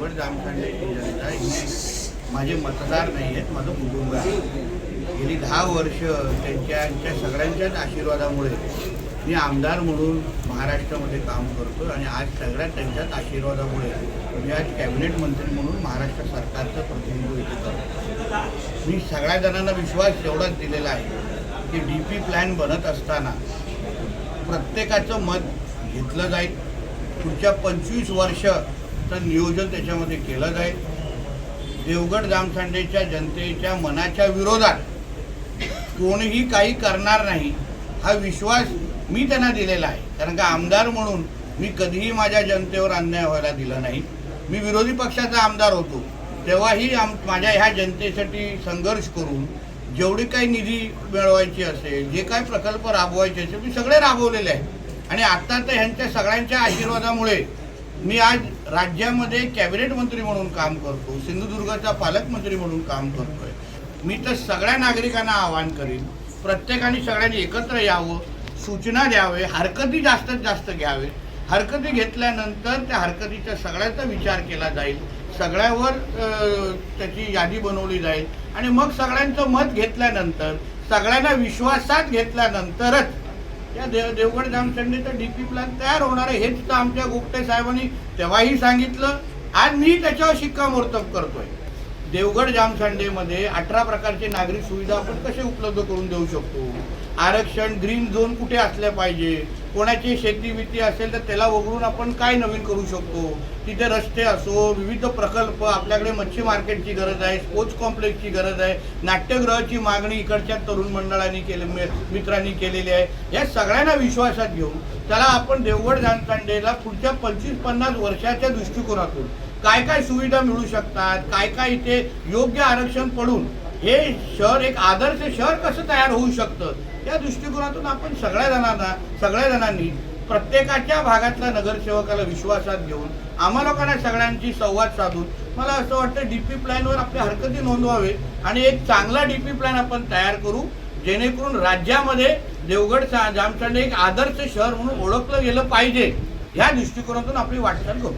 देवगड जामखंडेची जनता ही माझे मतदार नाही आहेत, माझं कुटुंब आहे. गेली 10 वर्ष त्यांच्या सगळ्यांच्याच आशीर्वादामुळे मी आमदार म्हणून महाराष्ट्रामध्ये काम करतो आणि आज सगळ्यात त्यांच्याच आशीर्वादामुळे मी आज कॅबिनेट मंत्री म्हणून महाराष्ट्र सरकारचं प्रतिनिधित्व इथे करतो. मी सगळ्या जणांना विश्वास एवढाच दिलेला आहे की DP प्लॅन बनत असताना प्रत्येकाचं मत घेतलं जाईल. पुढच्या 25 वर्षाचं नियोजन त्याच्यामध्ये केलं जाईल. देवगड जामखंडेच्या जनतेच्या मनाच्या विरोधात कोणीही काही करणार नाही हा विश्वास मी त्यांना दिलेला आहे. कारण का आमदार म्हणून मी कधीही माझ्या जनतेवर अन्याय व्हायला दिला नाही. मी विरोधी पक्षाचा आमदार होतो तेव्हाही माझ्या ह्या जनतेसाठी संघर्ष करून जेवढी काही निधी मिळवायची असेल, जे काही प्रकल्प राबवायचे असेल, मी सगळे राबवलेले आहेत. आणि आता तर ह्यांच्या सगळ्यांच्या आशीर्वादामुळे मी आज राज्यामध्ये कॅबिनेट मंत्री म्हणून काम करतो, सिंधुदुर्गचा पालकमंत्री म्हणून काम करतोय. मी तर सगळ्या नागरिकांना आवाहन करीन, प्रत्येकाने सगळ्यांनी एकत्र यावं, सूचना द्यावे, हरकती जास्तीत जास्त घ्यावे. हरकती घेतल्यानंतर त्या हरकतीच्या सगळ्याचा विचार केला जाईल, सगळ्यावर त्याची यादी बनवली जाईल आणि मग सगळ्यांचं मत घेतल्यानंतर, सगळ्यांना विश्वासात घेतल्यानंतरच या देवगड जामखंडेचा DP प्लॅन तयार होणार आहे. हेच तर आमच्या गोपटे साहेबांनी तेव्हाही सांगितलं. आज मी त्याच्यावर शिक्कामोर्तब करतोय. देवगड जामखंडेमध्ये 18 प्रकारचे नागरिक सुविधा आपण कसे उपलब्ध करून देऊ शकतो. आरक्षण, ग्रीन झोन कुठे असल्या पाहिजे, कोणाची शेती असेल तर त्याला वगळून आपण काय नवीन करू शकतो. तिथे रस्ते असो, विविध प्रकल्प, आपल्याकडे मच्छी मार्केटची गरज आहे, स्पोर्ट्स कॉम्प्लेक्सची गरज आहे, नाट्यगृहाची मागणी इकडच्या तरुण मंडळांनी मित्रांनी केलेली आहे. या सगळ्यांना विश्वासात घेऊन त्याला आपण देवगड जामखंडेला पुढच्या 25-50 वर्षाच्या दृष्टिकोनातून काय काय सुविधा मिळू शकतात, काय काय इथे योग्य आरक्षण पडून हे शहर एक आदर्श शहर कसं तयार होऊ शकतं, या दृष्टिकोनातून आपण सगळ्या जणांनी प्रत्येकाच्या भागातल्या नगरसेवकाला विश्वासात घेऊन आम्हा लोकांना सगळ्यांची संवाद साधून मला असं वाटतं DP प्लॅनवर आपल्या हरकती नोंदवावे आणि एक चांगला DP प्लॅन आपण तयार करू, जेणेकरून राज्यामध्ये देवगड जामखंडे एक आदर्श शहर म्हणून ओळखलं गेलं पाहिजे. ह्या दृष्टिकोनातून आपली वाटचाल करू.